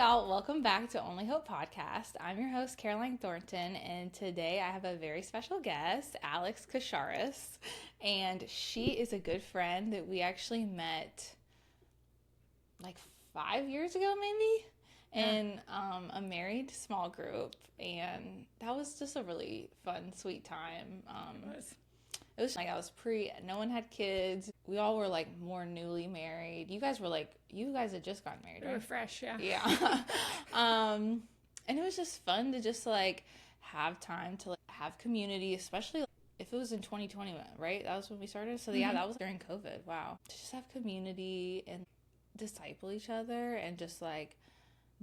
y'all. Welcome back to Only Hope Podcast. I'm your host, Caroline Thornton, and today I have a very special guest, Alex Kaisharis, and she is a good friend that we actually met like 5 years ago, maybe, in a married small group, and that was just a really fun, sweet time. It was like no one had kids. We all were like more newly married. You guys had just gotten married, right? We were fresh, yeah. Yeah. And it was just fun to just like have time to like have community, especially if it was in 2020, right? That was when we started. So yeah, that was during COVID. Wow. To just have community and disciple each other and just like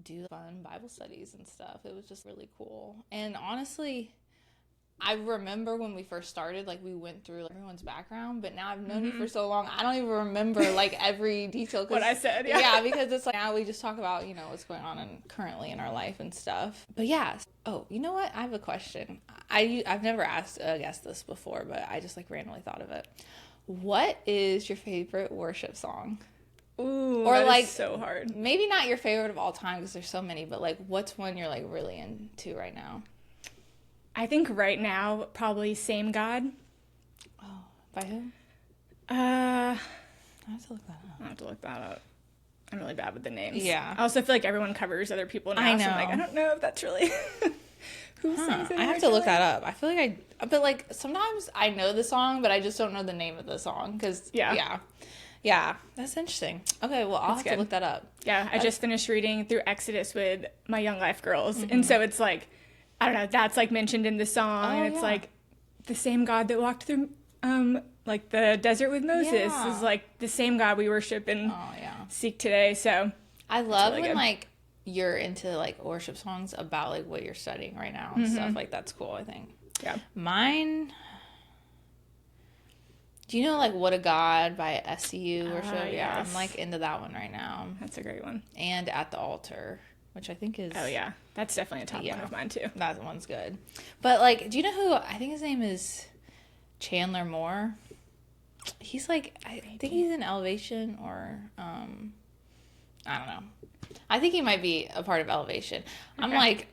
do fun Bible studies and stuff. It was just really cool. And honestly, I remember when we first started, like we went through like, everyone's background, but now I've known you for so long, I don't even remember like every detail. What I said, yeah. Yeah, because it's like now we just talk about, what's going on currently in our life and stuff. But yeah. Oh, you know what? I have a question. I've never asked a guest this before, but I just like randomly thought of it. What is your favorite worship song? Ooh, or that like is so hard. Maybe not your favorite of all time because there's so many, but like what's one you're like really into right now? I think right now, probably Same God. Oh, by who? I have to look that up. I'll have to look that up. I'm really bad with the names. Yeah. I also feel like everyone covers other people now. I know. So I'm like, I don't know if that's really who sings it. I have to look that up. I feel like but like sometimes I know the song, but I just don't know the name of the song because yeah, that's interesting. Okay, well I'll have to look that up. Yeah, I just finished reading through Exodus with my Young Life girls, and so it's like, I don't know, that's like mentioned in the song, and it's like the same God that walked through like the desert with Moses is like the same God we worship and seek today. So I love really when like you're into like worship songs about like what you're studying right now and stuff. Like that's cool, I think. Yeah. Mine, do you know like What a God by SCU worship? Yeah, yes. I'm like into that one right now. That's a great one. And At the Altar, which I think is... Oh, yeah. That's definitely a top one of mine, too. That one's good. But, like, do you know who... I think his name is Chandler Moore. He's, like... I think he's in Elevation or... I don't know. I think he might be a part of Elevation. Okay. I'm, like...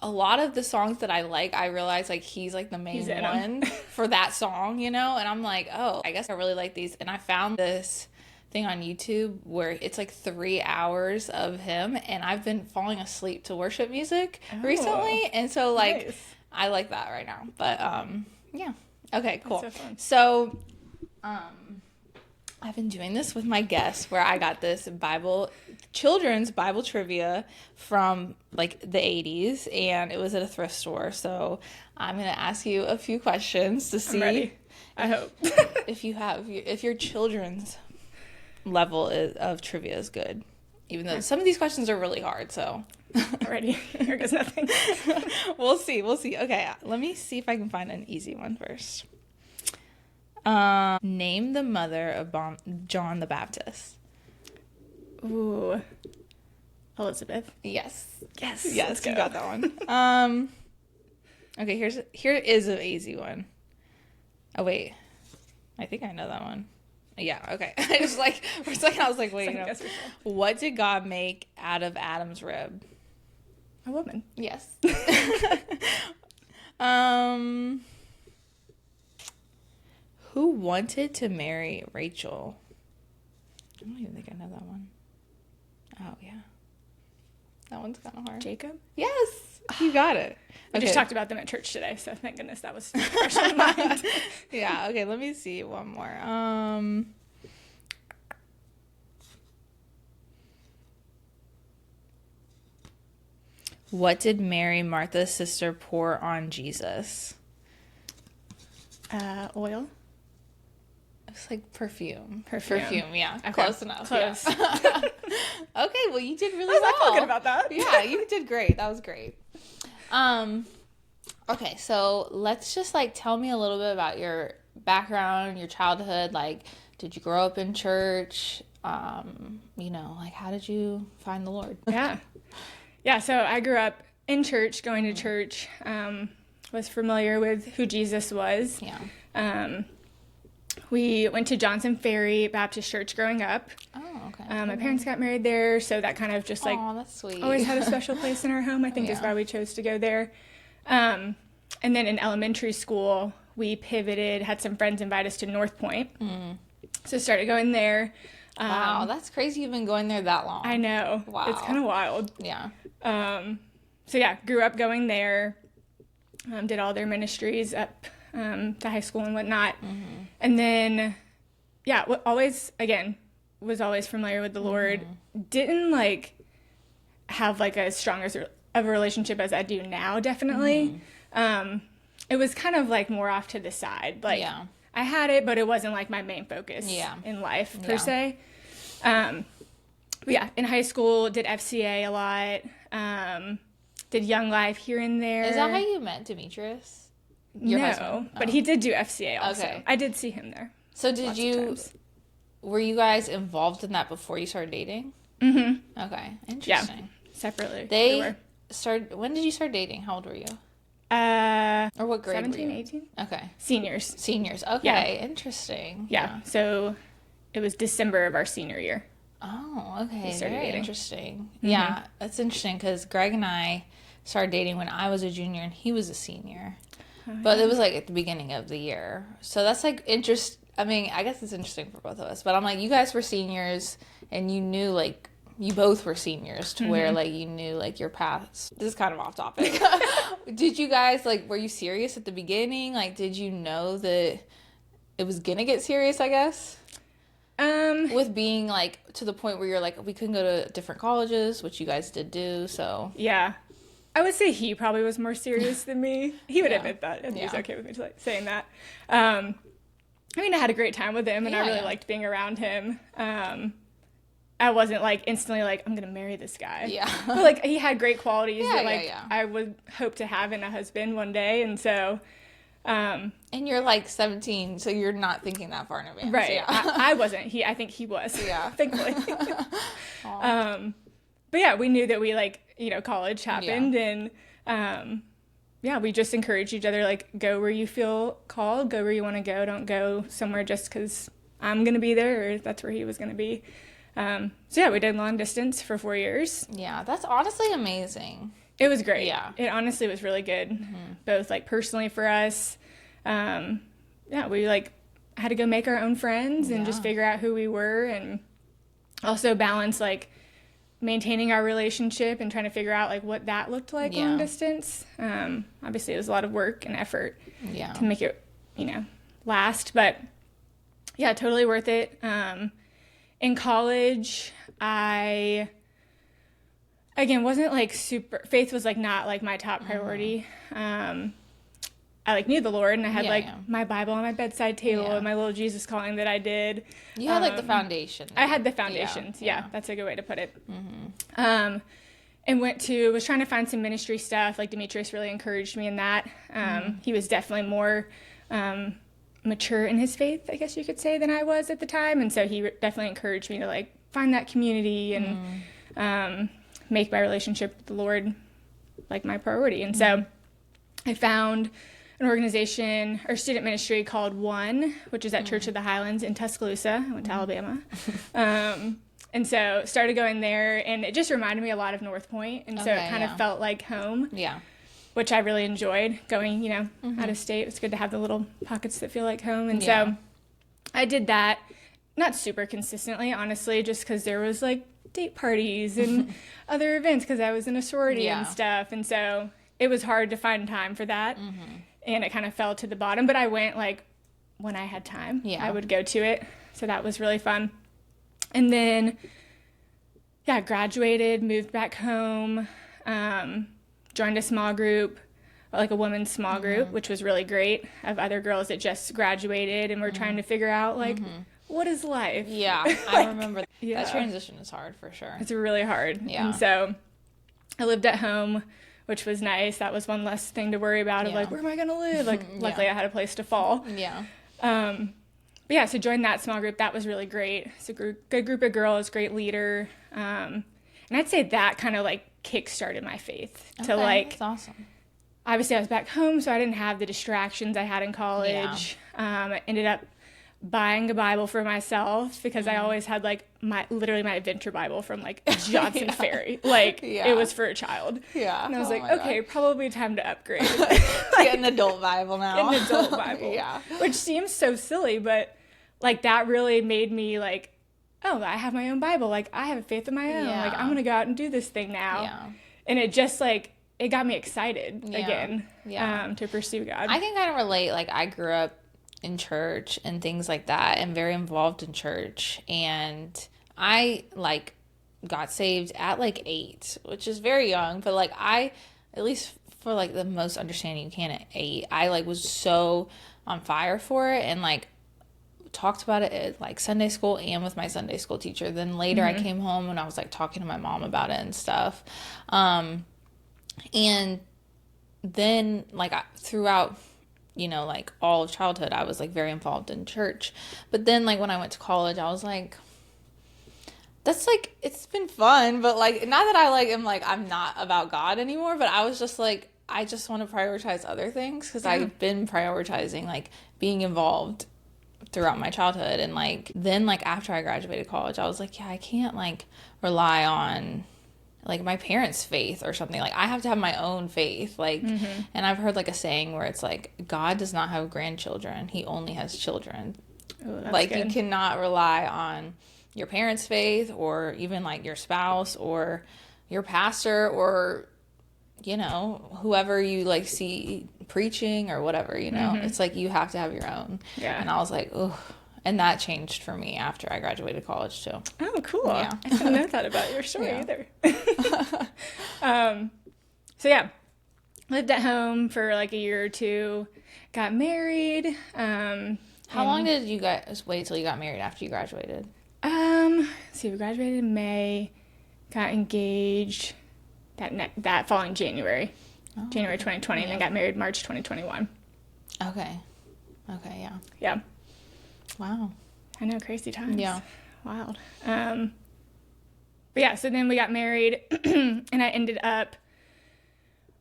A lot of the songs that I like, I realize, like, he's, like, the main one for that song, And I'm like, oh, I guess I really like these. And I found this... thing on YouTube where it's like 3 hours of him, and I've been falling asleep to worship music recently, and so like nice. I like that right now. But yeah, okay, cool. That's so fun. So I've been doing this with my guests where I got this children's Bible trivia from like the 80s, and it was at a thrift store. So I'm gonna ask you a few questions to see. I'm ready. I hope if your children's level of trivia is good, even though some of these questions are really hard. So already here goes nothing. We'll see. Okay, let me see if I can find an easy one first. Name the mother of John the Baptist. Ooh, Elizabeth. Yes, you got that one. Okay, here is an easy one. Oh wait, I think I know that one. Yeah, okay. I just like, for a second I was like, wait, what did God make out of Adam's rib? A woman. Yes. Who wanted to marry Rachel? I don't even think I know that one. Oh, yeah. That one's kind of hard. Jacob? Yes, you got it. We just talked about them at church today, so thank goodness that was fresh in mind. Yeah, okay, let me see one more. What did Mary, Martha's sister, pour on Jesus? Oil. It's like perfume, yeah. Okay. Close enough. Close. Yeah. Okay, well, you did really well. I feel good about that. Yeah, you did great. That was great. Okay, so let's just, like, tell me a little bit about your background, your childhood. Like, did you grow up in church? Like, how did you find the Lord? Yeah, so I grew up in church, going to church, was familiar with who Jesus was. Yeah. We went to Johnson Ferry Baptist Church growing up. Oh, okay. My parents got married there, so that kind of just like that's sweet. always had a special place in our home. I think is why we chose to go there. And then in elementary school, we pivoted, had some friends invite us to North Point. So started going there. Wow, that's crazy you've been going there that long. I know. Wow. It's kind of wild. Yeah. So yeah, grew up going there. Did all their ministries up to high school and whatnot. And then, yeah, was always familiar with the Lord. Didn't like have like as strong of a relationship as I do now, definitely. It was kind of like more off to the side. Like I had it, but it wasn't like my main focus in life per se. But yeah, in high school, did FCA a lot. Did Young Life here and there. Is that how you met Demetrius? Your husband? But he did do FCA also. Okay. I did see him there. So were you guys involved in that before you started dating? Okay, interesting. Yeah, separately. When did you start dating? How old were you? Or what grade 17, were you? 18. Okay. Seniors. Okay, interesting. Yeah, so it was December of our senior year. Oh, okay. Very interesting. Yeah, that's interesting because Greg and I started dating when I was a junior and he was a senior. But it was like at the beginning of the year. So that's like I mean, I guess it's interesting for both of us. But I'm like, you guys were seniors and you knew like, you both were seniors to where like you knew like your paths. This is kind of off topic. Did you guys like, were you serious at the beginning? Like, did you know that it was going to get serious, I guess? With being like to the point where you're like, we couldn't go to different colleges, which you guys did do. So yeah. I would say he probably was more serious than me. He would admit that, and he's okay with me saying that. I mean, I had a great time with him, and I really liked being around him. I wasn't like instantly like, I'm gonna marry this guy. Yeah. But like he had great qualities that like I would hope to have in a husband one day, and so. And you're like 17, so you're not thinking that far in advance. Right. Yeah. I wasn't. I think he was. Yeah. Thankfully. But yeah, we knew that we like, college happened and we just encouraged each other, like, go where you feel called, go where you want to go. Don't go somewhere just because I'm going to be there or that's where he was going to be. So yeah, we did long distance for 4 years. Yeah, that's honestly amazing. It was great. Yeah. It honestly was really good, both like personally for us. We like had to go make our own friends and just figure out who we were and also balance like maintaining our relationship and trying to figure out like what that looked like long distance. Obviously it was a lot of work and effort to make it, last, but yeah, totally worth it. In college, I wasn't like faith was like not like my top priority. I like knew the Lord and I had my Bible on my bedside table and my little Jesus calling that I did. You had like the foundation. I had the foundations. Yeah, that's a good way to put it. And was trying to find some ministry stuff. Like Demetrius really encouraged me in that. He was definitely more mature in his faith, I guess you could say, than I was at the time. And so he definitely encouraged me to like find that community and make my relationship with the Lord like my priority. And so I found an organization or student ministry called One, which is at Church of the Highlands in Tuscaloosa. I went to Alabama. And so started going there, and it just reminded me a lot of North Point, and so it kind of felt like home. Yeah. Which I really enjoyed going, out of state. It's good to have the little pockets that feel like home. And so I did that, not super consistently, honestly, just because there was like date parties and other events because I was in a sorority and stuff. And so it was hard to find time for that. And it kind of fell to the bottom. But I went like when I had time. I would go to it. So that was really fun. And then, graduated, moved back home, joined a small group, like a women's small group, which was really great, of other girls that just graduated and were trying to figure out, like, what is life? Yeah, I remember that transition is hard for sure. It's really hard. Yeah. And so I lived at home, which was nice. That was one less thing to worry about of, like, where am I going to live? Like, luckily I had a place to fall. Yeah. But so joined that small group. That was really great. It's a good group of girls, great leader. And I'd say that kind of, like, kick-started my faith to, like, that's awesome. Obviously I was back home, so I didn't have the distractions I had in college. I ended up buying a Bible for myself, because I always had like my adventure Bible from like Johnson Ferry. Like it was for a child. Yeah. And I was like, okay, probably time to upgrade. Get an adult Bible now. Get an adult Bible. Yeah. Which seems so silly, but like that really made me like, oh, I have my own Bible. Like I have a faith of my own. Yeah. Like I'm going to go out and do this thing now. Yeah. And it just like, it got me excited again Yeah. To pursue God. I can kind of relate. Like I grew up in church and things like that, and very involved in church, and I like got saved at like 8, which is very young, but like I, at least for like the most understanding you can at 8, I like was so on fire for it, and like talked about it at like Sunday school and with my Sunday school teacher. Then later I came home and I was like talking to my mom about it and stuff, and then like throughout, you know, like all of childhood, I was like very involved in church. But then like when I went to college, I was like, that's like, it's been fun, but like, not that I like am like, I'm not about God anymore, but I was just like, I just want to prioritize other things, because I've been prioritizing like being involved throughout my childhood. And like then like after I graduated college, I was like, yeah, I can't like rely on like my parents' faith or something. Like I have to have my own faith. Like, and I've heard like a saying where it's like, God does not have grandchildren. He only has children. Ooh, that's like good. You cannot rely on your parents' faith, or even like your spouse or your pastor, or, you know, whoever you like see preaching or whatever, you know, it's like, you have to have your own. Yeah. And I was like, oh, and that changed for me after I graduated college too. Oh, cool. Yeah. I didn't know that about your story either. So yeah, lived at home for like a year or two, got married. How long did you guys wait till you got married after you graduated? See, we graduated in May, got engaged that following January, January 2020, and then got married March 2021. Okay, yeah. Yeah. Wow. I know, crazy times. Yeah. Wild. But yeah, so then we got married, and I ended up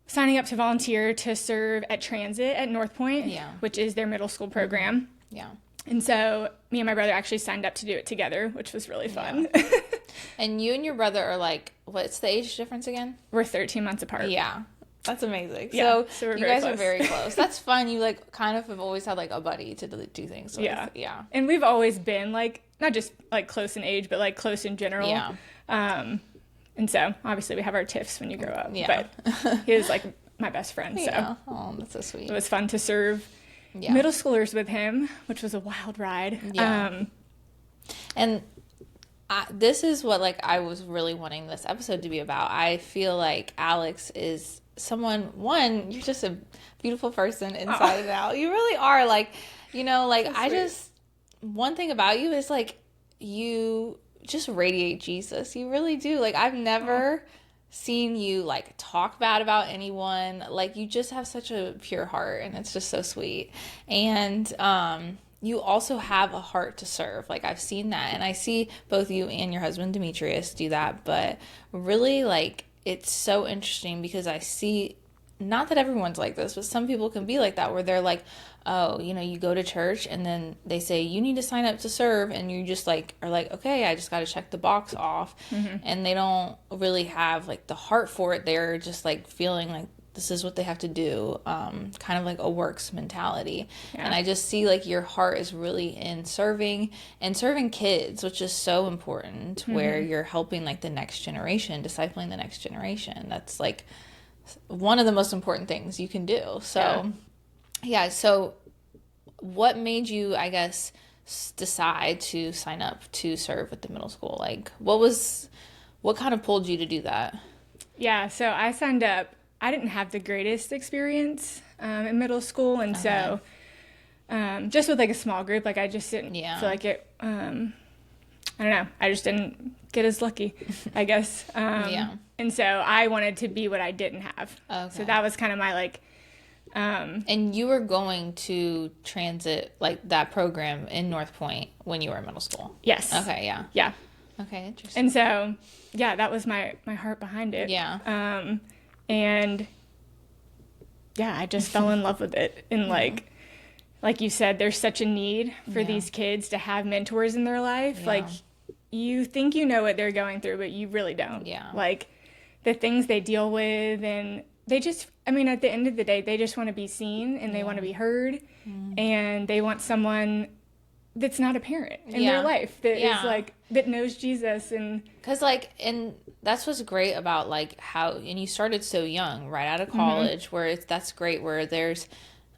signing up to volunteer to serve at Transit at North Point, which is their middle school program. Yeah. And so me and my brother actually signed up to do it together, which was really fun. Yeah. And you and your brother are like, what's the age difference again? We're 13 months apart. Yeah. That's amazing. Yeah, so we're you very guys close. are very close. That's fun. You like kind of have always had like a buddy to do things with. Yeah. Yeah. And we've always been like, not just like close in age, but like close in general. Yeah. And so obviously we have our tiffs when you grow up. Yeah. But he was like my best friend. So Yeah. Oh, that's so sweet. it was fun to serve middle schoolers with him, which was a wild ride. Yeah. And this is what like I was really wanting this episode to be about. I feel like Alex is one, you're just a beautiful person inside and out. You really are. Like, you know, like one thing about you is like you just radiate Jesus. You really do. Like I've never seen you like talk bad about anyone. Like you just have such a pure heart, and it's just so sweet. And you also have a heart to serve. Like I've seen that, and I see both you and your husband Demetrius do that. But really, like it's so interesting because I see, not that everyone's like this, but some people can be like that, where they're like, oh, you know, you go to church and then they say you need to sign up to serve, and you just like are like, okay, I just got to check the box off. And they don't really have like the heart for it. They're just like feeling like this is what they have to do, kind of like a works mentality. And I just see like your heart is really in serving kids, which is so important, where you're helping like the next generation, discipling the next generation. That's like one of the most important things you can do. So so what made you, I guess, decide to sign up to serve at the middle school? Like what kind of pulled you to do that? Yeah, so I signed up. I didn't have the greatest experience in middle school, and so just with like a small group, like I just didn't feel like it. I don't know. I just didn't get as lucky, I guess. And so I wanted to be what I didn't have. Okay. So that was kind of my like. And you were going to Transit, like that program in North Point when you were in middle school? Yes. Okay. Yeah. Yeah. Okay. Interesting. And so, yeah, that was my heart behind it. Yeah. And yeah, I just fell in love with it. And like like you said, there's such a need for these kids to have mentors in their life. Yeah. Like, you think you know what they're going through, but you really don't. Yeah. Like, the things they deal with, and they just, I mean, at the end of the day, they just want to be seen, and they want to be heard, and they want someone that's not a parent in their life that is like, that knows Jesus. And because like, and that's what's great about like how, and you started so young, right out of college, where that's great, where there's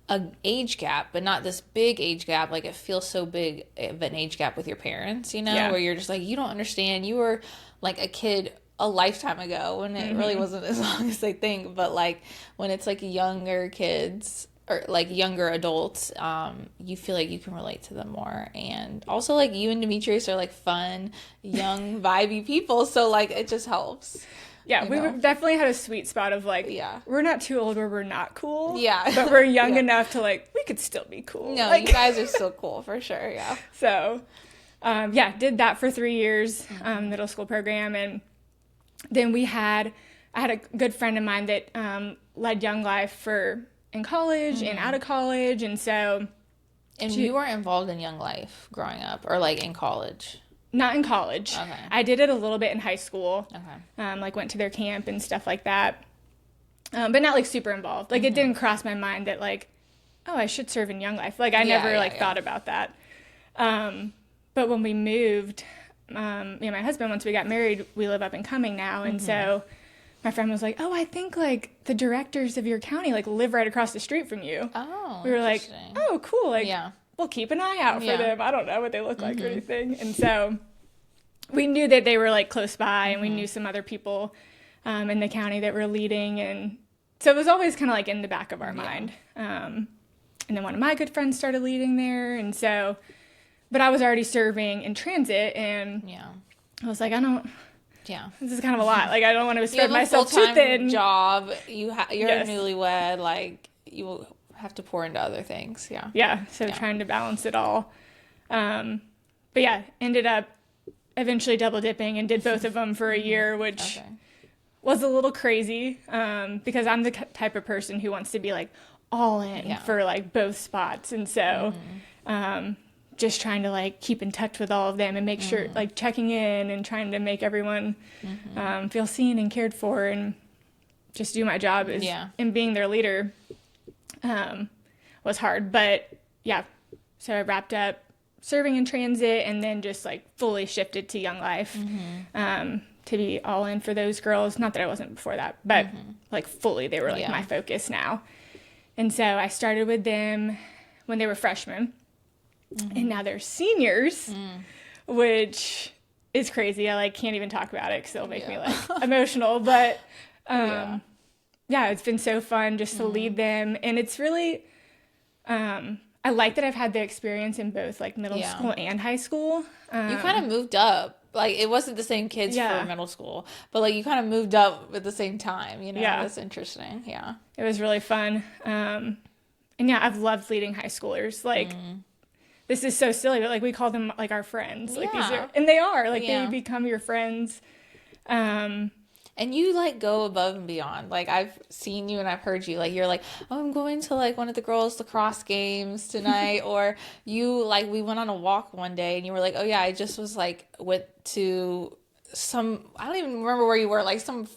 a age gap, but not this big age gap. Like, it feels so big of an age gap with your parents, you know, where you're just like, you don't understand, you were like a kid a lifetime ago, when it really wasn't as long as they think. But like, when it's like younger kids or like younger adults, you feel like you can relate to them more. And also, like, you and Demetrius are like fun, young, vibey people, so like it just helps. Yeah, we definitely had a sweet spot of like, we're not too old where we're not cool. Yeah. But we're young enough to like, we could still be cool. No, like, you guys are still cool for sure, yeah. So, did that for 3 years, middle school program. And then I had a good friend of mine that led Young Life in college and out of college. And so. And you were involved in Young Life growing up, or like in college? Not in college. Okay. I did it a little bit in high school. Okay. Like, went to their camp and stuff like that. But not like super involved. Like, it didn't cross my mind that like, oh, I should serve in Young Life. Like, I never thought about that. But when we moved, me and my husband, once we got married, we live up in Cumming now. And so my friend was like, oh, I think like the directors of your county like live right across the street from you. Oh, we were like, oh, cool. Like, we'll keep an eye out for them. I don't know what they look like or anything. And so we knew that they were like close by, and we knew some other people in the county that were leading. And so it was always kind of like in the back of our mind. And then one of my good friends started leading there. And so, but I was already serving in transit, and I was like, this is kind of a lot. Like, I don't want to spread myself too thin. Job. You're a newlywed. Like, you have to pour into other things. So trying to balance it all. But ended up eventually double dipping and did both of them for a year, which was a little crazy, because I'm the type of person who wants to be like all in for like both spots. And so just trying to like keep in touch with all of them and make sure, like, checking in and trying to make everyone feel seen and cared for, and just do my job and being their leader was hard. But so I wrapped up serving in transit, and then just like fully shifted to Young Life to be all in for those girls. Not that I wasn't before that, but like fully, they were like my focus now. And so I started with them when they were freshmen, and now they're seniors, which is crazy. I like can't even talk about it because it'll make me like emotional. But it's been so fun just to lead them, and it's really I like that I've had the experience in both like middle school and high school. You kind of moved up. Like, it wasn't the same kids for middle school, but like you kind of moved up at the same time, you know? That's interesting. It was really fun. And I've loved leading high schoolers. Like, this is so silly, but like we call them like our friends. Like, these are, and they are like they become your friends. And you like go above and beyond. Like, I've seen you and I've heard you, like, you're like, oh, I'm going to like one of the girls' lacrosse games tonight. Or you like, we went on a walk one day and you were like, oh yeah, I just was like, went to some, I don't even remember where you were, like some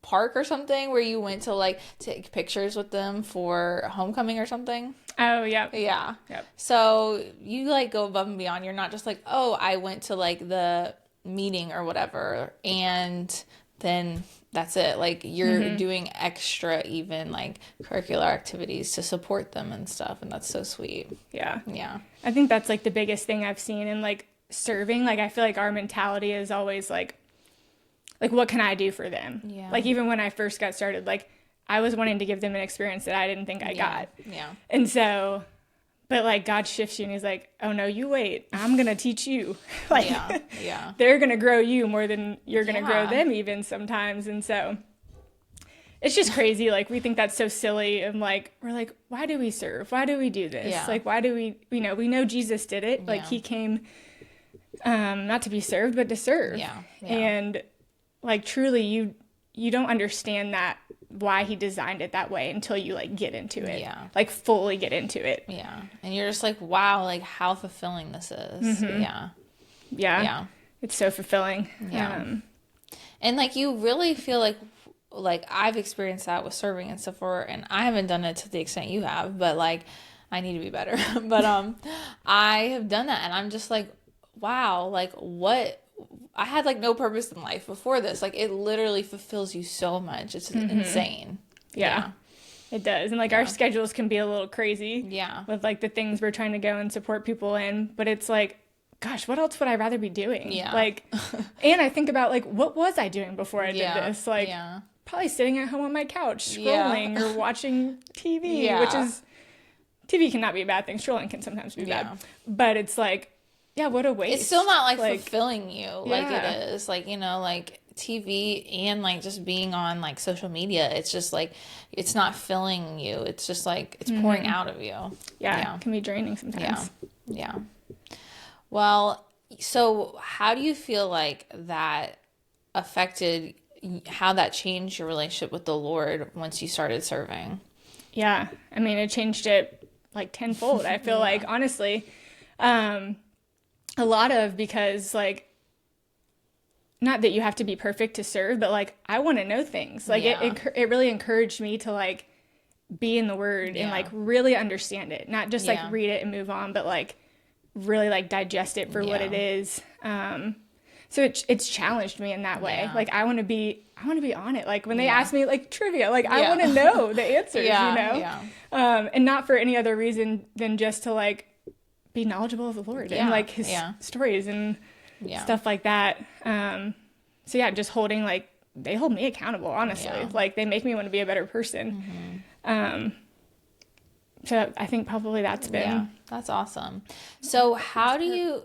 park or something, where you went to like take pictures with them for homecoming or something. Oh yeah. Yep. So you like go above and beyond. You're not just like, oh, I went to like the meeting or whatever, and then that's it. Like, you're doing extra, even like curricular activities to support them and stuff, and that's so sweet. Yeah. I think that's like the biggest thing I've seen in like serving. Like, I feel like our mentality is always like what can I do for them? Like, even when I first got started, like, I was wanting to give them an experience that I didn't think I got. And so, but like, God shifts you and he's like, oh no, you wait, I'm going to teach you. Like, they're going to grow you more than you're going to grow them even sometimes. And so it's just crazy. Like, we think that's so silly. And like, we're like, why do we serve? Why do we do this? Like, why do we know Jesus did it. Like, he came, not to be served, but to serve. And like, truly, you don't understand that why he designed it that way until you like get into it. Yeah. Like fully get into it. Yeah. And you're just like, wow, like how fulfilling this is. Yeah. Yeah. It's so fulfilling. Yeah. And like you really feel like I've experienced that with serving and stuff and I haven't done it to the extent you have, but like I need to be better. But I have done that and I'm just like, wow, like what I had like no purpose in life before this. Like it literally fulfills you so much. It's insane. Yeah. It does. And like our schedules can be a little crazy. Yeah. With like the things we're trying to go and support people in, but it's like, gosh, what else would I rather be doing? Yeah. Like, and I think about like, what was I doing before I did this? Like, probably sitting at home on my couch scrolling or watching TV, which is, TV cannot be a bad thing. Scrolling can sometimes be bad. But it's like, yeah, what a waste. It's still not like fulfilling you like it is. Like, you know, like TV and like just being on like social media, it's just like, it's not filling you. It's just like, it's pouring out of you. Yeah. It can be draining sometimes. Yeah. Well, so how do you feel like that affected, how that changed your relationship with the Lord once you started serving? Yeah. I mean, it changed it like tenfold. I feel like, honestly, a lot of, because like, not that you have to be perfect to serve, but like, I want to know things. Like it really encouraged me to like be in the Word and like really understand it, not just like read it and move on, but like really like digest it for what it is. So it's challenged me in that way. Like I want to be on it. Like when they ask me like trivia, like I want to know the answers, you know? And not for any other reason than just to like be knowledgeable of the Lord and like his stories and stuff like that. So yeah, just holding like, they hold me accountable, honestly. Like they make me want to be a better person. So I think probably that's been. Yeah, that's awesome. So how do you,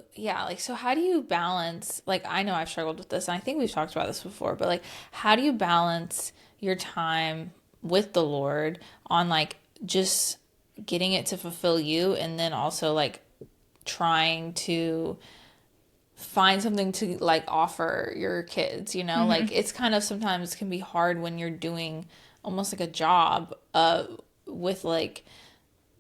how do you balance, like, I know I've struggled with this and I think we've talked about this before, but like, how do you balance your time with the Lord on like just getting it to fulfill you and then also like trying to find something to like offer your kids, you know, like it's kind of sometimes can be hard when you're doing almost like a job with like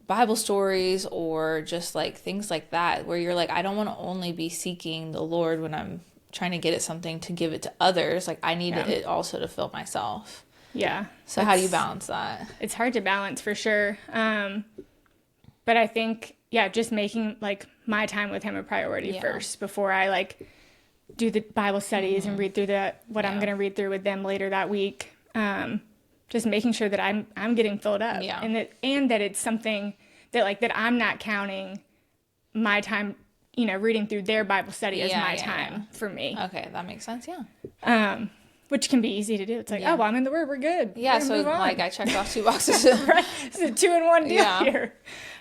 Bible stories or just like things like that where you're like, I don't want to only be seeking the Lord when I'm trying to get at something to give it to others. Like I need it also to fill myself. Yeah. So how do you balance that? It's hard to balance for sure. But I think, just making like my time with him a priority first before I like do the Bible studies and read through what I'm going to read through with them later that week. Just making sure that I'm getting filled up and that it's something that like, that I'm not counting my time, you know, reading through their Bible study as my time for me. Okay. That makes sense. Yeah. Which can be easy to do. It's like, oh, well, I'm in the Word. We're good. Yeah. So like I checked off 2 boxes. Right. It's a 2-in-1 deal here.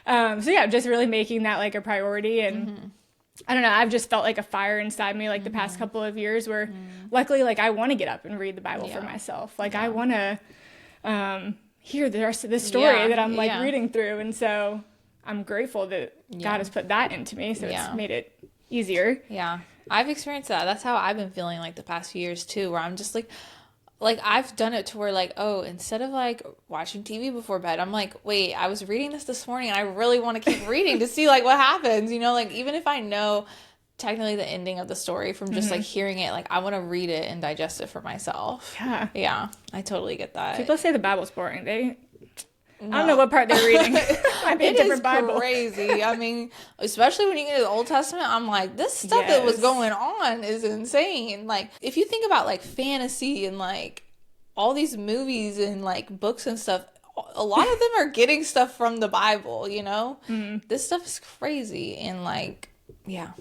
So just really making that like a priority. And I don't know, I've just felt like a fire inside me like the past couple of years where luckily like I want to get up and read the Bible for myself. Like I want to hear the rest of this story that I'm like reading through. And so I'm grateful that God has put that into me. So it's made it easier. Yeah. I've experienced that. That's how I've been feeling like the past few years too, where I'm just like I've done it to where like, oh, instead of like watching TV before bed, I'm like, wait, I was reading this morning and I really want to keep reading to see like what happens, you know, like even if I know technically the ending of the story from just like hearing it, like I want to read it and digest it for myself. Yeah, I totally get that. People say the Bible's boring. I don't know what part they're reading. Might be a different Bible. Crazy. I mean, especially when you get to the Old Testament, I'm like, this stuff that was going on is insane. Like, if you think about like fantasy and like all these movies and like books and stuff, a lot of them are getting stuff from the Bible, you know? This stuff is crazy. And like, yeah,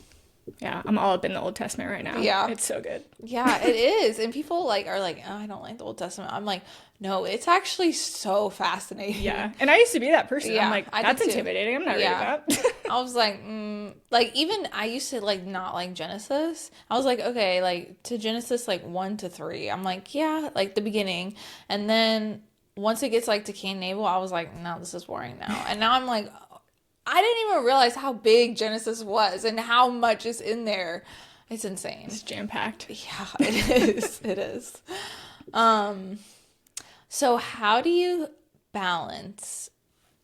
I'm all up in the Old Testament right now. Yeah. It's so good. Yeah, it is. And people like are like, oh, I don't like the Old Testament. I'm like, no, it's actually so fascinating. Yeah. And I used to be that person. Yeah, I'm like, that's intimidating. I'm not reading that. I was like, like even I used to like not like Genesis. I was like, okay, like to Genesis like 1 to 3. I'm like, yeah, like the beginning. And then once it gets like to Cain and Abel, I was like, no, this is boring now. And now I'm like, I didn't even realize how big Genesis was and how much is in there. It's insane. It's jam-packed. Yeah, it is. It is. So how do you balance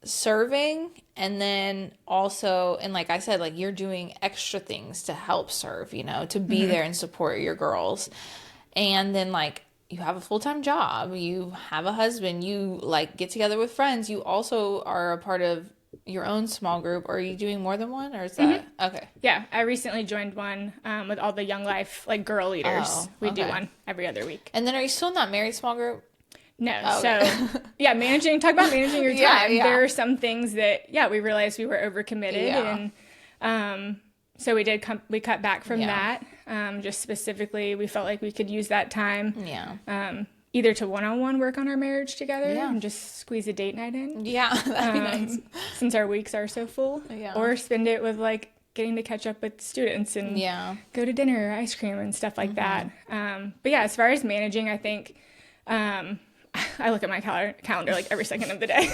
serving and then also, and like I said, like you're doing extra things to help serve, you know, to be there and support your girls. And then like you have a full-time job, you have a husband, you like get together with friends, you also are a part of your own small group. Are you doing more than one, or is that okay? Yeah, I recently joined one with all the Young Life like girl leaders. Oh, We do okay. one every other week. And then are you still in that married small group? No, Okay. so yeah, talk about managing your time. Yeah. There are some things that we realized we were overcommitted, Yeah. and so we cut back from that. Just specifically, we felt like we could use that time, either to one-on-one work on our marriage together and just squeeze a date night in. Yeah, that'd be nice. Since our weeks are so full, or spend it with like getting to catch up with students and go to dinner, or ice cream, and stuff like that. But yeah, as far as managing, I think. I look at my calendar like every second of the day.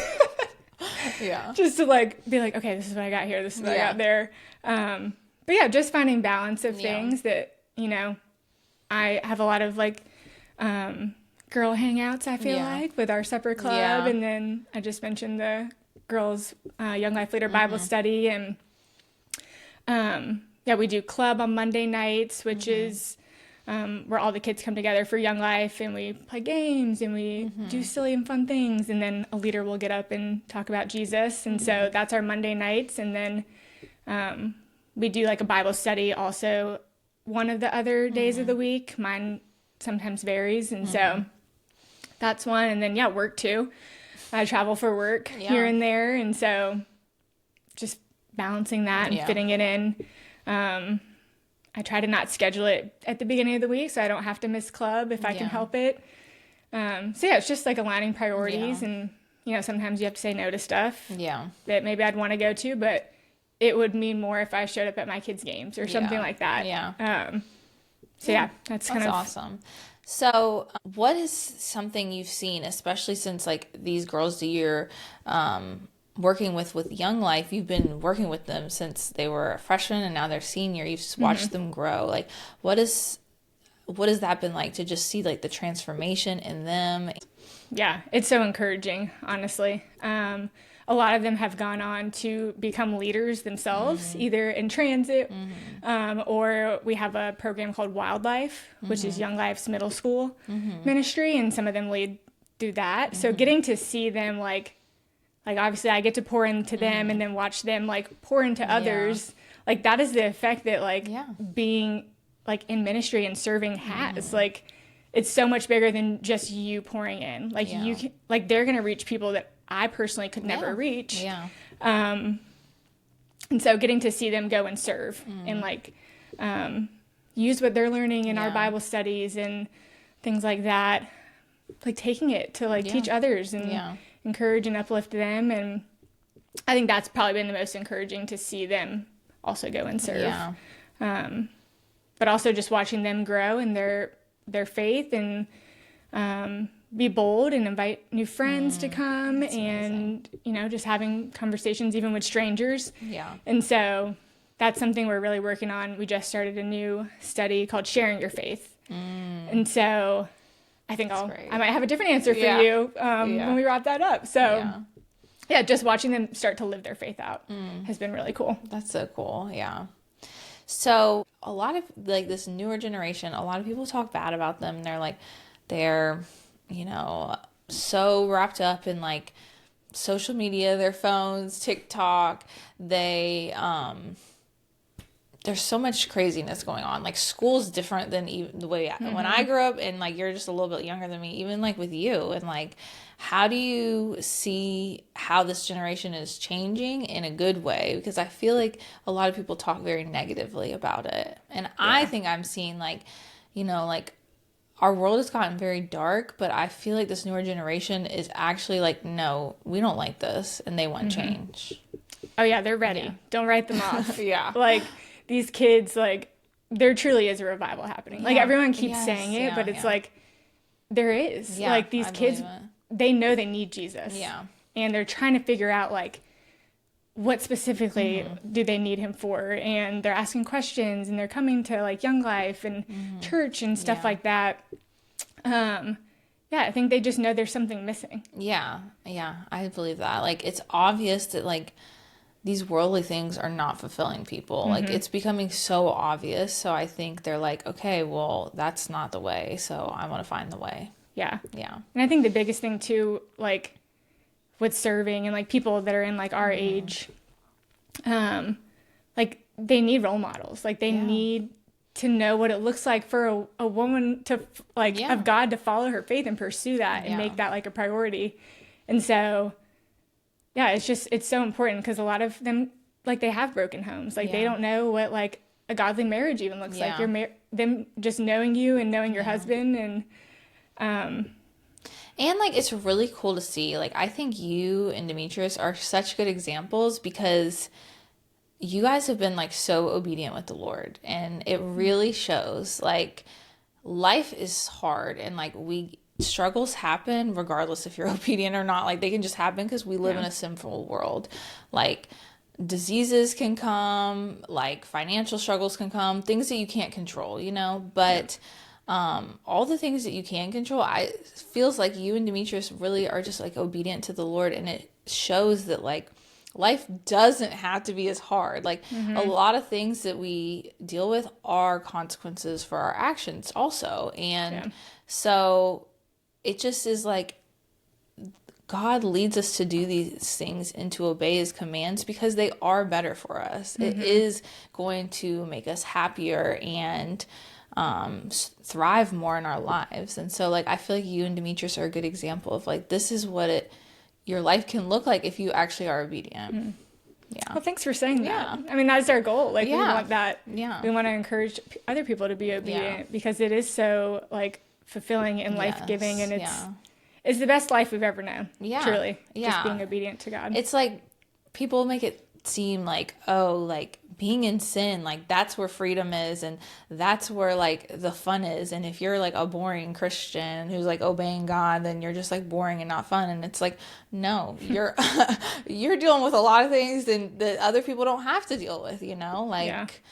Just to like be like, okay, this is what I got here, this is what I got there. But yeah, just finding balance of things that, you know, I have a lot of like girl hangouts, I feel like, with our supper club. And then I just mentioned the girls Young Life Leader Bible study. And we do club on Monday nights, which is where all the kids come together for Young Life, and we play games and we do silly and fun things, and then a leader will get up and talk about Jesus. And so that's our Monday nights. And then we do like a Bible study also one of the other days of the week. Mine sometimes varies, and so that's one. And then work too. I travel for work here and there, and so just balancing that and fitting it in. I try to not schedule it at the beginning of the week so I don't have to miss club if I can help it. It's just like aligning priorities, and, you know, sometimes you have to say no to stuff that maybe I'd want to go to, but it would mean more if I showed up at my kids' games or something like that. That's kind of awesome. So what is something you've seen, especially since like these girls that you're working with Young Life, you've been working with them since they were a freshman and now they're senior. You've just watched them grow. Like what has that been like to just see like the transformation in them? Yeah, it's so encouraging, honestly. A lot of them have gone on to become leaders themselves, either in transit, or we have a program called Wildlife, which is Young Life's middle school ministry, and some of them lead through that. So getting to see them like obviously I get to pour into them and then watch them like pour into others. Like that is the effect that like being like in ministry and serving has. Like it's so much bigger than just you pouring in. Like you can, like they're going to reach people that I personally could never reach. And so getting to see them go and serve and like use what they're learning in our Bible studies and things like that, like taking it to like teach others and encourage and uplift them. And I think that's probably been the most encouraging, to see them also go and serve. But also just watching them grow in their faith and be bold and invite new friends to come, and you know, just having conversations even with strangers. And so that's something we're really working on. We just started a new study called Sharing Your Faith. And so I think I might have a different answer for you when we wrap that up. So just watching them start to live their faith out has been really cool. That's so cool. So a lot of like this newer generation, a lot of people talk bad about them. They're you know, so wrapped up in like social media, their phones, TikTok. There's so much craziness going on. Like school's different than even the way when I grew up, and like you're just a little bit younger than me, even like with you. And like, how do you see how this generation is changing in a good way? Because I feel like a lot of people talk very negatively about it. And I think I'm seeing like, you know, like our world has gotten very dark, but I feel like this newer generation is actually like, no, we don't like this, and they want change. Oh yeah, they're ready. Don't write them off. Like these kids, like there truly is a revival happening. Like everyone keeps saying it, but it's like there is. Like these kids, they know they need Jesus. And they're trying to figure out like what specifically do they need him for, and they're asking questions, and they're coming to like Young Life and church and stuff like that. Yeah, I think they just know there's something missing. Yeah, I believe that. Like, it's obvious that, like, these worldly things are not fulfilling people. Like, it's becoming so obvious. So I think they're like, okay, well, that's not the way. So I want to find the way. Yeah. Yeah. And I think the biggest thing too, like with serving and like people that are in like our age, like they need role models. Like they need to know what it looks like for a woman to like of God to follow her faith and pursue that and make that like a priority. And so yeah, it's so important because a lot of them, like, they have broken homes. Like, they don't know what, like, a godly marriage even looks like. Them just knowing you and knowing your husband and, like, it's really cool to see. Like, I think you and Demetrius are such good examples because you guys have been, like, so obedient with the Lord. And it really shows. Like, life is hard and, like, struggles happen regardless if you're obedient or not. Like, they can just happen because we live in a sinful world. Like, diseases can come, like financial struggles can come, things that you can't control, you know, but all the things that you can control, feels like you and Demetrius really are just like obedient to the Lord, and it shows that like life doesn't have to be as hard. Like a lot of things that we deal with are consequences for our actions also. And so it just is like God leads us to do these things and to obey his commands because they are better for us. It is going to make us happier and thrive more in our lives. And so like I feel like you and Demetrius are a good example of like this is what your life can look like if you actually are obedient. Yeah. Well, thanks for saying that. I mean, that's our goal. Like we want that. Yeah. We want to encourage other people to be obedient because it is so like fulfilling and life-giving, and it's the best life we've ever known. Yeah. Truly. Just being obedient to God. It's like people make it seem like, oh, like being in sin, like that's where freedom is and that's where like the fun is. And if you're like a boring Christian who's like obeying God, then you're just like boring and not fun. And it's like, no, you're you're dealing with a lot of things that other people don't have to deal with, you know? Like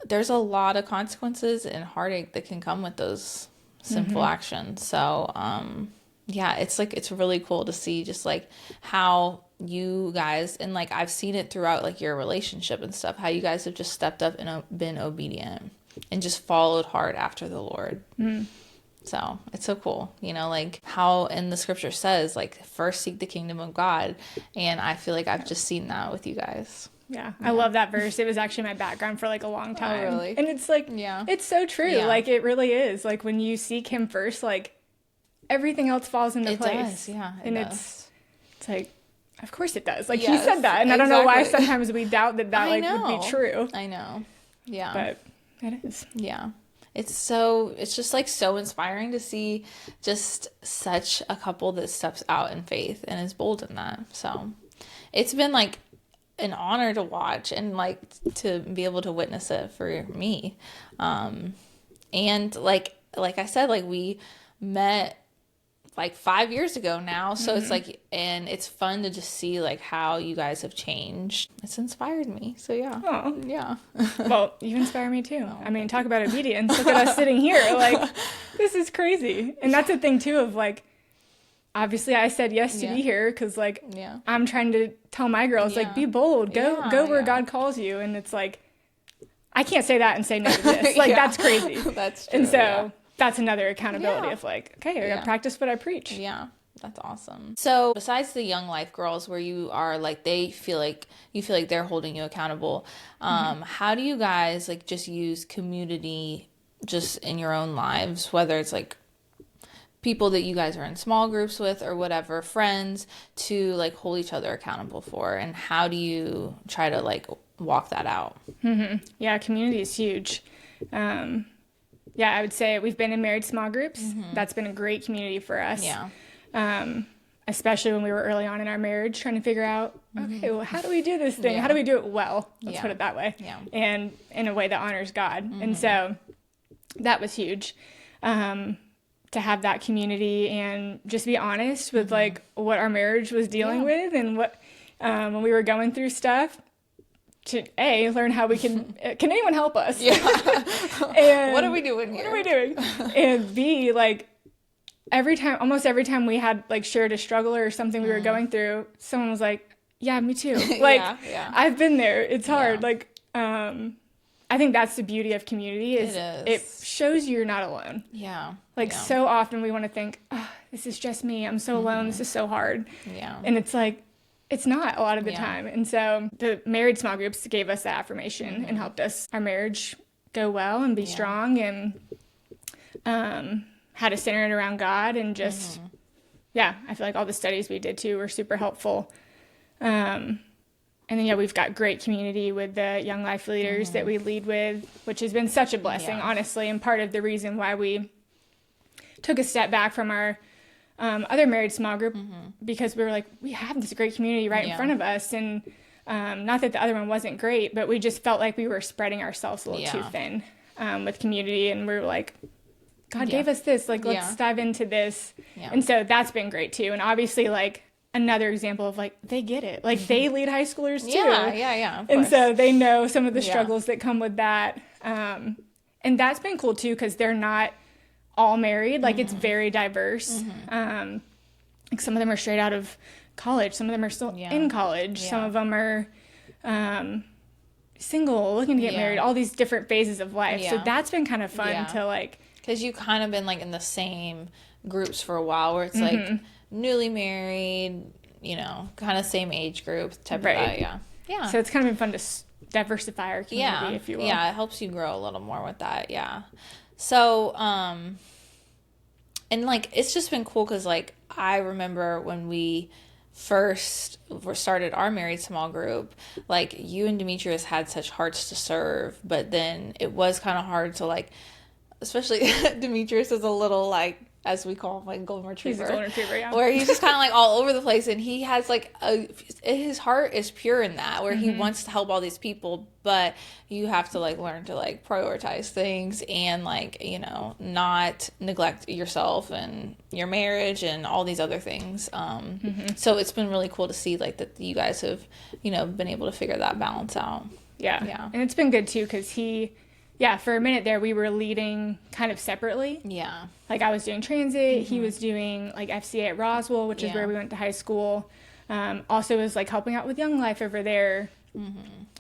there's a lot of consequences and heartache that can come with those sinful actions. So it's like it's really cool to see just like how you guys, and like I've seen it throughout like your relationship and stuff, how you guys have just stepped up and been obedient and just followed hard after the Lord. So it's so cool, you know, like how in the scripture says like first seek the kingdom of God, and I feel like I've just seen that with you guys. Yeah, I love that verse. It was actually my background for like a long time. Oh, really? And it's like, it's so true. Like it really is. Like when you seek him first, like everything else falls into place. Does. Yeah, it's like, of course it does. Like he said that. And I don't know why sometimes we doubt that like would be true. I know. Yeah. But it is. Yeah. It's just like so inspiring to see just such a couple that steps out in faith and is bold in that. So it's been like an honor to watch and like to be able to witness it for me. And like I said, like we met like 5 years ago now. So it's like, and it's fun to just see like how you guys have changed. It's inspired me. So yeah. Oh. Yeah. Well, you inspire me too. I mean, talk about obedience. Look at us sitting here. Like, this is crazy. And that's the thing too of like, obviously I said yes to be here because like I'm trying to tell my girls like be bold, go where God calls you, and it's like I can't say that and say no to this. Like that's crazy. That's true. And so that's another accountability of like, okay, I gotta practice what I preach. Yeah. That's awesome. So besides the Young Life girls where you are like you feel like they're holding you accountable, how do you guys like just use community just in your own lives, whether it's like people that you guys are in small groups with or whatever, friends, to like hold each other accountable for, and how do you try to like walk that out? Yeah, community is huge. I would say we've been in married small groups. That's been a great community for us. Especially when we were early on in our marriage, trying to figure out, okay, well, how do we do this thing? How do we do it well? Let's put it that way. And in a way that honors God. And so that was huge. To have that community and just be honest with like what our marriage was dealing with and what when we were going through stuff, to learn how we can anyone help us? And what are we doing here? And B, like almost every time we had like shared a struggle or something we were going through, someone was like, yeah, me too. Like, I've been there. It's hard. Like, I think that's the beauty of community is it shows you're not alone. Yeah. Like so often we want to think, oh, this is just me. I'm so alone. This is so hard. Yeah. And it's like, it's not a lot of the time. And so the married small groups gave us that affirmation and helped our marriage go well and be strong, and how to center it around God, and just, I feel like all the studies we did too were super helpful. And then, we've got great community with the young life leaders that we lead with, which has been such a blessing, honestly, and part of the reason why we took a step back from our other married small group, because we were like, we have this great community right in front of us. And not that the other one wasn't great, but we just felt like we were spreading ourselves a little too thin with community. And we were like, God gave us this, like, let's dive into this. Yeah. And so that's been great too. And obviously, like, another example of like, they get it. Like, they lead high schoolers too. Yeah. And so they know some of the struggles that come with that. And that's been cool too, because they're not all married. Like, it's very diverse. Like, some of them are straight out of college. Some of them are still in college. Some of them are single, looking to get married, all these different phases of life. So that's been kind of fun to like... Because you kind of been like in the same groups for a while, where it's like newly married, you know, kind of same age group type of that. Yeah. So it's kind of been fun to diversify our community, if you will. Yeah, it helps you grow a little more with that. Yeah. So, and like, it's just been cool because, like, I remember when we first started our married small group, like, you and Demetrius had such hearts to serve, but then it was kind of hard to, like, especially Demetrius is a little, like, as we call him, like, golden retriever. He's a golden retriever, where he's just kind of like all over the place, and he has like his heart is pure in that, where he wants to help all these people, but you have to like learn to like prioritize things and like, you know, not neglect yourself and your marriage and all these other things. So it's been really cool to see like that you guys have, you know, been able to figure that balance out. Yeah. And it's been good too, because for a minute there, we were leading kind of separately. Yeah. Like, I was doing transit. He was doing, like, FCA at Roswell, which is where we went to high school. Also was, like, helping out with Young Life over there.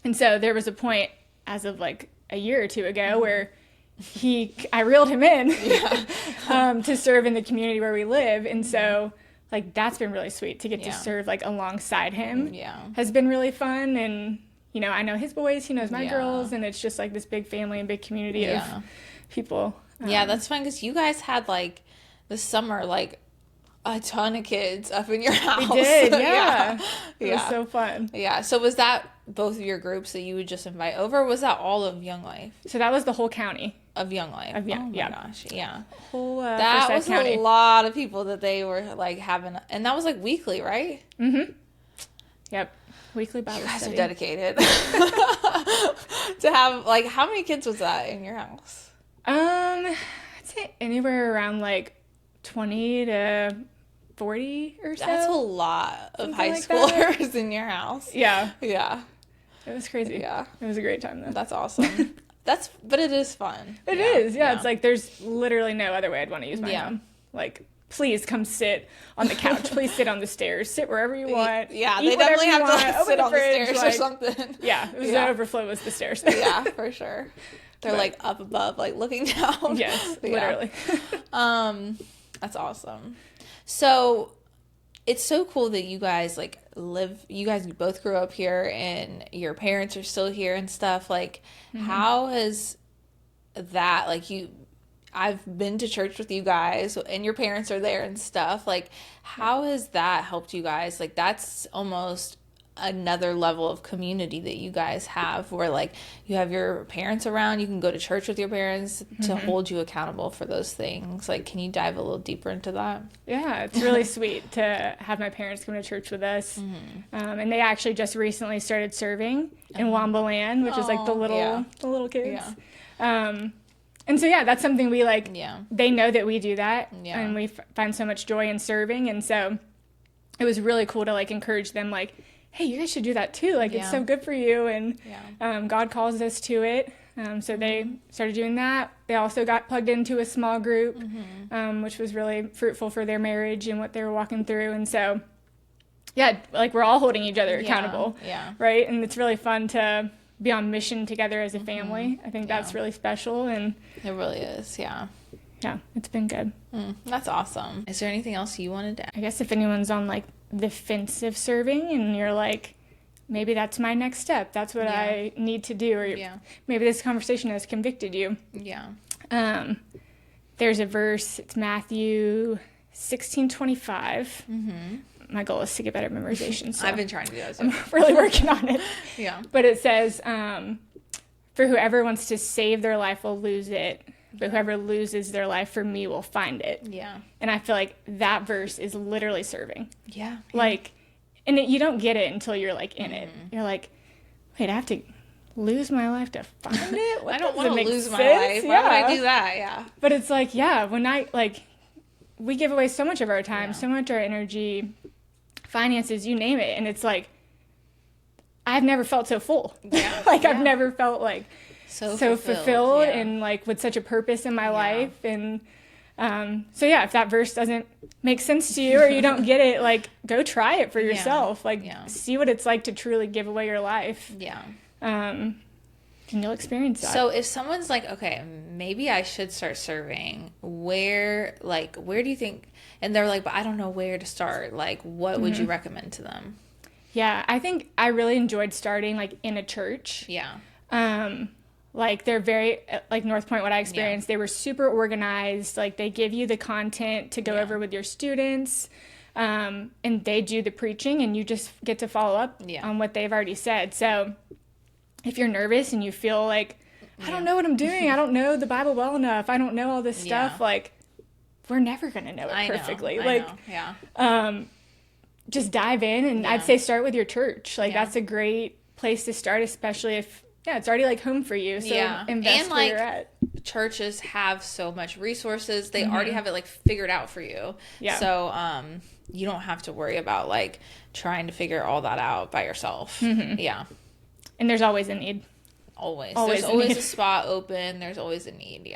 And so there was a point, as of, like, a year or two ago, where I reeled him in to serve in the community where we live. And so, like, that's been really sweet to get to serve, like, alongside him. Has been really fun. And... you know, I know his boys, he knows my girls, and it's just like this big family and big community of people. That's fun, because you guys had like this summer, like a ton of kids up in your house. We did, It was so fun. Yeah. So was that both of your groups that you would just invite over, or was that all of Young Life? So that was the whole county. Of Young Life. Oh my gosh, yeah. Whole, that was county. A lot of people that they were like having, and that was like weekly, right? Yep. Weekly Bible study. You guys are dedicated. To have, like, how many kids was that in your house? I'd say anywhere around, like, 20 to 40 or so. That's a lot of high schoolers in your house. Yeah. Yeah. It was crazy. Yeah. It was a great time, though. That's awesome. But it is fun. It is. Yeah. It's like, there's literally no other way I'd want to use my home. Like, please come sit on the couch. Please sit on the stairs. Sit wherever you want. Yeah, they definitely have to like, sit on the stairs or something. Yeah, it was the overflow was the stairs. Yeah, for sure. They're like up above, like looking down. Yes, literally. That's awesome. So it's so cool that you guys like you guys both grew up here and your parents are still here and stuff. Like, how has that, like, I've been to church with you guys and your parents are there and stuff. Like, how has that helped you guys? Like, that's almost another level of community that you guys have, where like you have your parents around, you can go to church with your parents to hold you accountable for those things. Like, can you dive a little deeper into that? Yeah, it's really sweet to have my parents come to church with us. And they actually just recently started serving in Wambaland, which is like the little kids. And so, that's something we like, they know that we do that, and we find so much joy in serving. And so it was really cool to like encourage them, like, hey, you guys should do that too. Like, it's so good for you. And God calls us to it. So they started doing that. They also got plugged into a small group, which was really fruitful for their marriage and what they were walking through. And so, yeah, like we're all holding each other accountable, right? And it's really fun to be on mission together as a family. I think that's really special. And it really is, yeah. Yeah, it's been good. That's awesome. Is there anything else you wanted to add? I guess if anyone's on like the fence of serving and you're like, maybe that's my next step. That's what I need to do. Or maybe this conversation has convicted you. Yeah. There's a verse. It's Matthew 16:25. My goal is to get better at memorization. So I've been trying to do that. So. I'm really working on it. Yeah. But it says, for whoever wants to save their life will lose it. But whoever loses their life for me will find it. Yeah. And I feel like that verse is literally serving. Yeah. Like, and you don't get it until you're like in it. You're like, wait, I have to lose my life to find it? I don't want to lose my life. Why would I do that? Yeah. But it's like, when we give away so much of our time, so much of our energy, finances, you name it. And it's like, I've never felt so full. Yeah. I've never felt like so fulfilled and like with such a purpose in my life. And if that verse doesn't make sense to you or you don't get it, like go try it for yourself. See what it's like to truly give away your life. Yeah. And you'll experience that. So if someone's like, okay, maybe I should start serving, where do you think, and they're like, but I don't know where to start. Like, what would you recommend to them? Yeah, I think I really enjoyed starting like in a church. Yeah. Like they're very, like North Point, what I experienced, they were super organized. Like they give you the content to go over with your students, and they do the preaching and you just get to follow up on what they've already said. So if you're nervous and you feel like, I don't know what I'm doing, I don't know the Bible well enough, I don't know all this stuff, like we're never going to know it perfectly. Just dive in, and I'd say start with your church. Like that's a great place to start, especially if it's already like home for you. So invest and, where you're at. Churches have so much resources. They already have it like figured out for you. Yeah. So you don't have to worry about like trying to figure all that out by yourself. Yeah. And there's always a need. Always. There's always a spot open. There's always a need.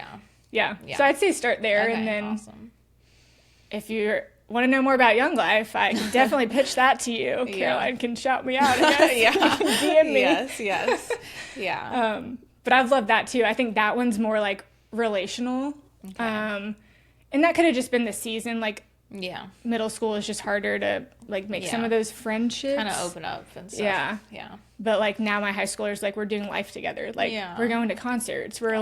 Yeah. So I'd say start there, and then if you want to know more about Young Life, I can definitely pitch that to you. Caroline can shout me out, I guess. DM me. Yes. Yeah. But I've loved that too. I think that one's more like relational. Okay. And that could have just been the season. Like, middle school is just harder to like make some of those friendships. Kind of open up and stuff. Yeah. But like now my high schoolers, like we're doing life together. Like we're going to concerts. We're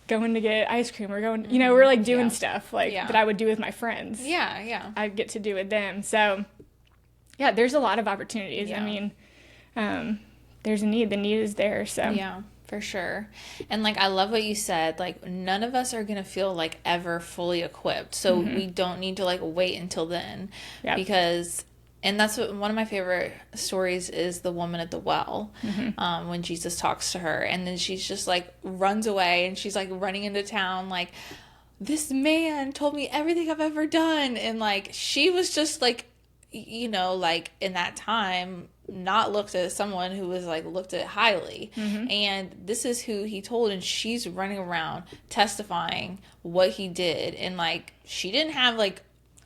going to get ice cream. We're going, we're like doing stuff like that I would do with my friends. Yeah. I get to do with them. So there's a lot of opportunities. I mean, there's a need. The need is there. So yeah, for sure. And like, I love what you said. Like, none of us are going to feel like ever fully equipped. So we don't need to like wait until then because, and that's what one of my favorite stories is the woman at the well, when Jesus talks to her, and then she's just like runs away, and she's like running into town like, this man told me everything I've ever done, and like she was just like, like in that time not looked at as someone who was like looked at highly, and this is who he told, and she's running around testifying what he did, and like she didn't have like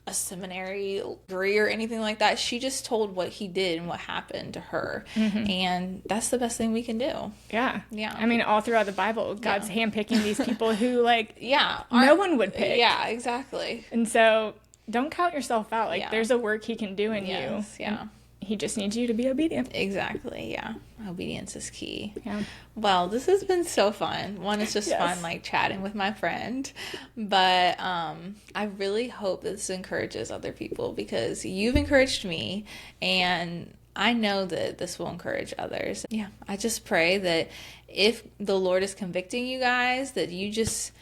a seminary degree or anything like that. She just told what he did and what happened to her, and that's the best thing we can do. Yeah. I mean, all throughout the Bible, God's handpicking these people who like no one would pick. Yeah, exactly. And so don't count yourself out. Like there's a work he can do in you. Yeah. He just needs you to be obedient. Exactly, yeah. Obedience is key. Yeah. Well, this has been so fun. One, it's just fun, like, chatting with my friend. But I really hope this encourages other people, because you've encouraged me, and I know that this will encourage others. Yeah, I just pray that if the Lord is convicting you guys, that you just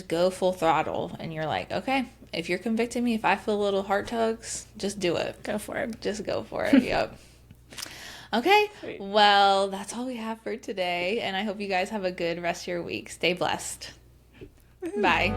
go full throttle, and you're like, okay, if you're convicting me, if I feel little heart tugs, just do it. Go for it. Just go for it. Yep. Okay. Sweet. Well, that's all we have for today. And I hope you guys have a good rest of your week. Stay blessed. Bye.